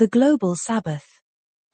the global Sabbath,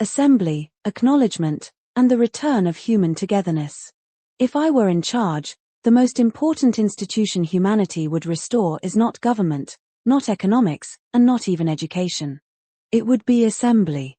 assembly, acknowledgement, and the return of human togetherness. If I were in charge, the most important institution humanity would restore is not government, not economics, and not even education. It would be assembly.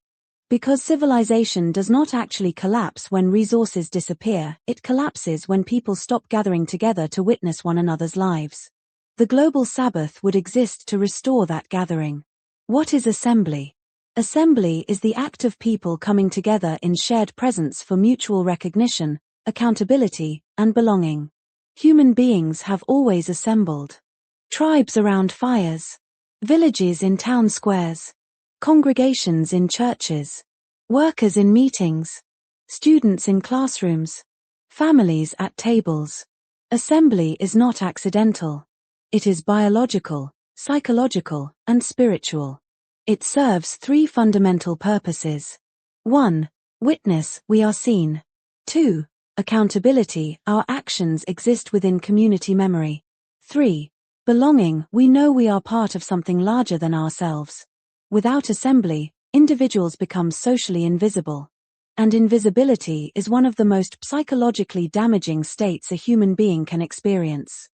Because civilization does not actually collapse when resources disappear, it collapses when people stop gathering together to witness one another's lives. The global Sabbath would exist to restore that gathering. What is assembly? Assembly is the act of people coming together in shared presence for mutual recognition, accountability, and belonging. Human beings have always assembled. Tribes around fires, villages in town squares, congregations in churches, workers in meetings, students in classrooms, families at tables. Assembly is not accidental. It is biological, psychological, and spiritual. It serves three fundamental purposes. 1. Witness, we are seen. 2. Accountability, our actions exist within community memory. 3. Belonging, we know we are part of something larger than ourselves. Without assembly, individuals become socially invisible. And invisibility is one of the most psychologically damaging states a human being can experience.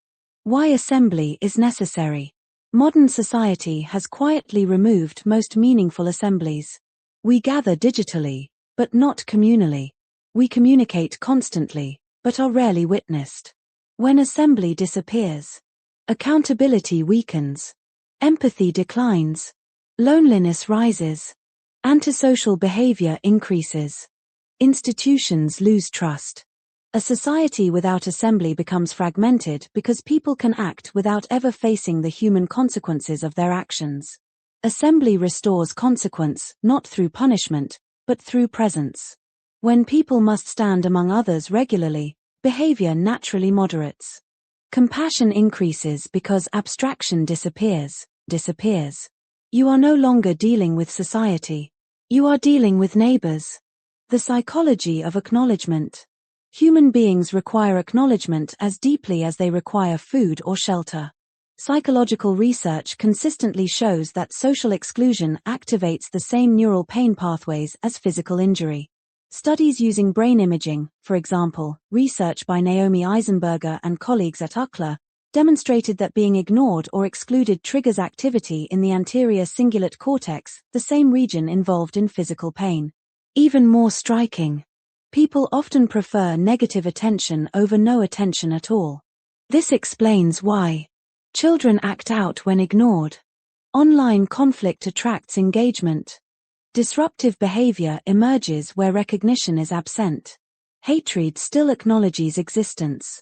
Why assembly is necessary? Modern society has quietly removed most meaningful assemblies. We gather digitally, but not communally. We communicate constantly, but are rarely witnessed. When assembly disappears, accountability weakens, empathy declines, loneliness rises, antisocial behavior increases, institutions lose trust. A society without assembly becomes fragmented because people can act without ever facing the human consequences of their actions. Assembly restores consequence, not through punishment, but through presence. When people must stand among others regularly, behavior naturally moderates. Compassion increases because abstraction disappears. You are no longer dealing with society. You are dealing with neighbors. The psychology of acknowledgement. Human beings require acknowledgement as deeply as they require food or shelter. Psychological research consistently shows that social exclusion activates the same neural pain pathways as physical injury. Studies using brain imaging, for example, research by Naomi Eisenberger and colleagues at UCLA, demonstrated that being ignored or excluded triggers activity in the anterior cingulate cortex, the same region involved in physical pain. Even more striking, people often prefer negative attention over no attention at all. This explains why children act out when ignored. Online conflict attracts engagement. Disruptive behavior emerges where recognition is absent. Hatred still acknowledges existence.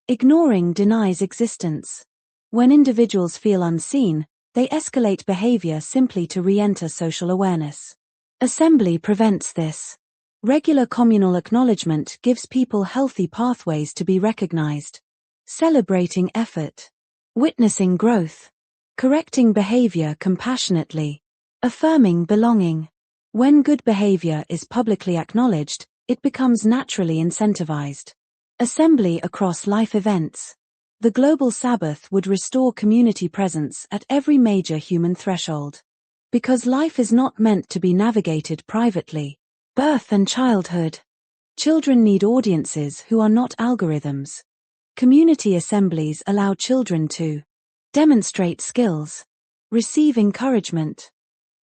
Ignoring denies existence. When individuals feel unseen, they escalate behavior simply to re-enter social awareness. Assembly prevents this. Regular communal acknowledgement gives people healthy pathways to be recognized. Celebrating effort. Witnessing growth. Correcting behavior compassionately. Affirming belonging. When good behavior is publicly acknowledged, it becomes naturally incentivized. Assembly across life events. The global Sabbath would restore community presence at every major human threshold. Because life is not meant to be navigated privately. Birth and childhood. Children need audiences who are not algorithms. Community assemblies allow children to demonstrate skills, receive encouragement,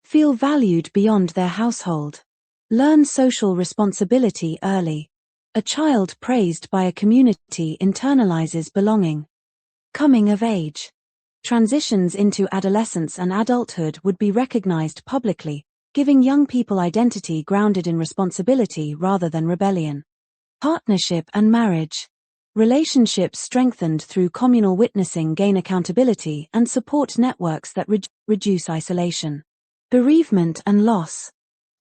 feel valued beyond their household, learn social responsibility early. A child praised by a community internalizes belonging. Coming of age. Transitions into adolescence and adulthood would be recognized publicly, giving young people identity grounded in responsibility rather than rebellion. Partnership and marriage. Relationships strengthened through communal witnessing gain accountability and support networks that reduce isolation. Bereavement and loss.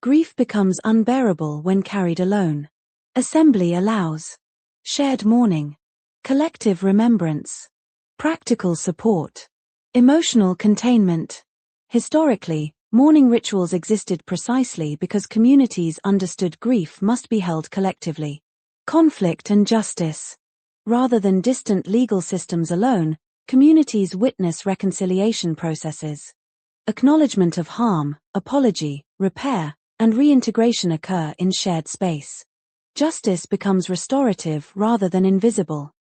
Grief becomes unbearable when carried alone. Assembly allows shared mourning, collective remembrance, practical support, emotional containment. Historically, mourning rituals existed precisely because communities understood grief must be held collectively. Conflict and justice. Rather than distant legal systems alone, communities witness reconciliation processes. Acknowledgement of harm, apology, repair, and reintegration occur in shared space. Justice becomes restorative rather than invisible.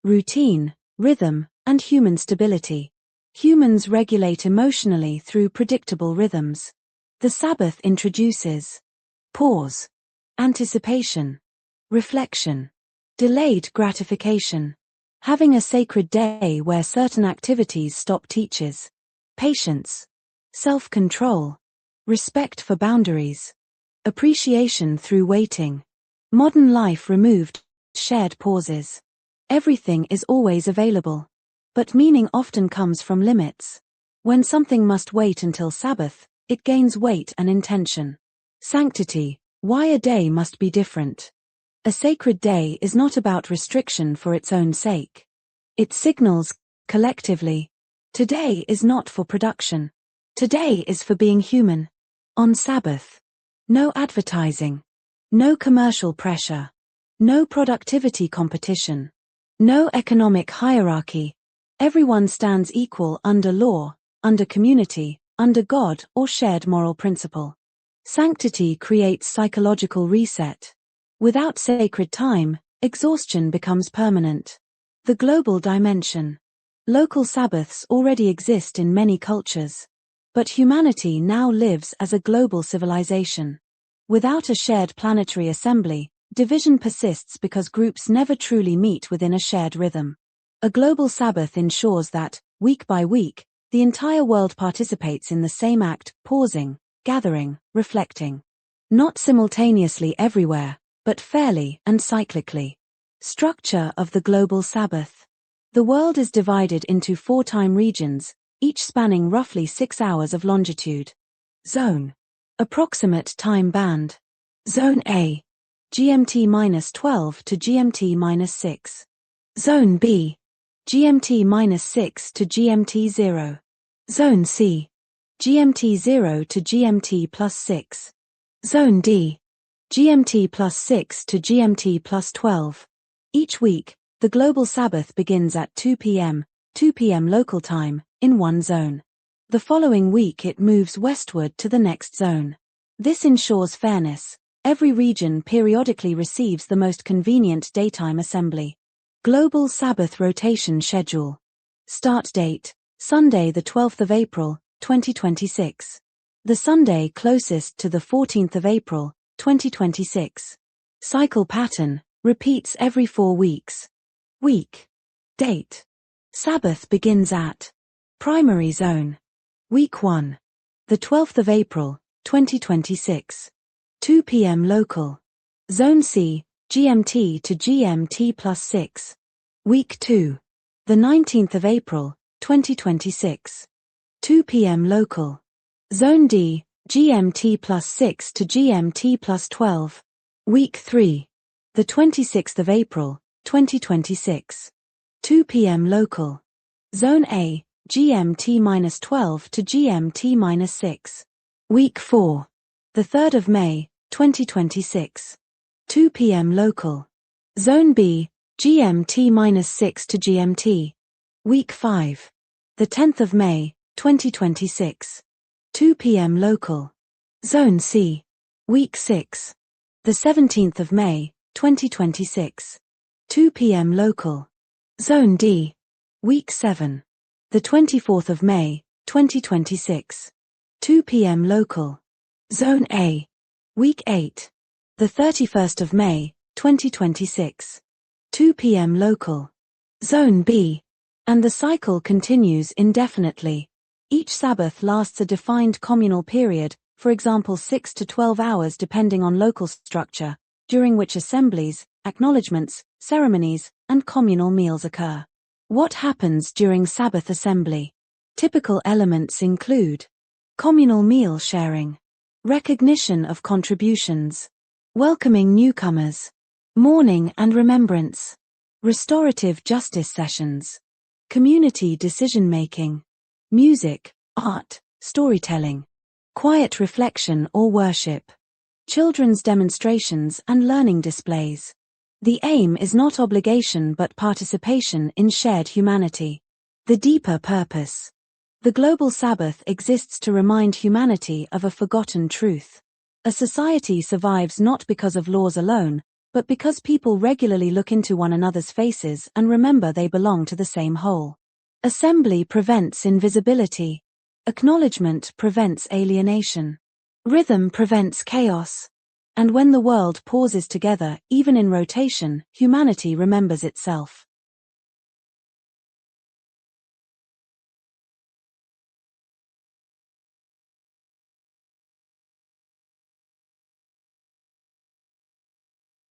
Routine, rhythm, and human stability. Humans regulate emotionally through predictable rhythms. The Sabbath introduces pause, anticipation, reflection, delayed gratification. Having a sacred day where certain activities stop teaches patience, self-control, respect for boundaries, appreciation through waiting. Modern life removed shared pauses. Everything is always available. But meaning often comes from limits. When something must wait until Sabbath, it gains weight and intention. Sanctity, why a day must be different. A sacred day is not about restriction for its own sake. It signals, collectively, today is not for production. Today is for being human. On Sabbath. No advertising. No commercial pressure. No productivity competition. No economic hierarchy. Everyone stands equal under law, under community, under God or shared moral principle. Sanctity creates psychological reset. Without sacred time, exhaustion becomes permanent. The global dimension. Local Sabbaths already exist in many cultures. But humanity now lives as a global civilization. Without a shared planetary assembly, division persists because groups never truly meet within a shared rhythm. A global Sabbath ensures that, week by week, the entire world participates in the same act, pausing, gathering, reflecting. Not simultaneously everywhere, but fairly and cyclically. Structure of the global Sabbath. The world is divided into 4 time regions, each spanning roughly 6 hours of longitude. Zone. Approximate time band. Zone A. GMT-12 to GMT-6. Zone B. GMT-6 to GMT-0. Zone C. GMT-0 to GMT+6. Zone D. GMT+6 to GMT+12. Each week, the global Sabbath begins at 2 p.m., 2 p.m. local time, in one zone. The following week it moves westward to the next zone. This ensures fairness. Every region periodically receives the most convenient daytime assembly. Global Sabbath rotation schedule. Start date, Sunday the 12th of April, 2026. The Sunday closest to the 14th of April, 2026. Cycle pattern, repeats every 4 weeks. Week. Date. Sabbath begins at Primary Zone. Week 1. The 12th of April, 2026. 2 p.m. local. Zone C, GMT to GMT+6. Week 2. The 19th of April, 2026. 2 p.m. local. Zone D, GMT+6 to GMT+12. Week 3. The 26th of April, 2026. 2 p.m. local. Zone A, GMT-12 to GMT-6. Week 4. The 3rd of May, 2026. 2 p.m. local. Zone B, GMT-6 to GMT. Week 5. The 10th of May, 2026. 2 p.m. local. Zone C. Week 6. The 17th of May, 2026. 2 p.m. local. Zone D. Week 7. The 24th of May, 2026. 2 p.m. local. Zone A. Week 8. The 31st of May, 2026. 2 p.m. local. Zone B. And the cycle continues indefinitely. Each Sabbath lasts a defined communal period, for example 6 to 12 hours depending on local structure, during which assemblies, acknowledgements, ceremonies, and communal meals occur. What happens during Sabbath assembly? Typical elements include communal meal sharing, recognition of contributions, welcoming newcomers, mourning and remembrance, restorative justice sessions, community decision-making, music, art, storytelling, quiet reflection or worship, children's demonstrations and learning displays. The aim is not obligation but participation in shared humanity. The deeper purpose. The global Sabbath exists to remind humanity of a forgotten truth. A society survives not because of laws alone, but because people regularly look into one another's faces and remember they belong to the same whole. Assembly prevents invisibility. Acknowledgement prevents alienation. Rhythm prevents chaos. And when the world pauses together, even in rotation, humanity remembers itself.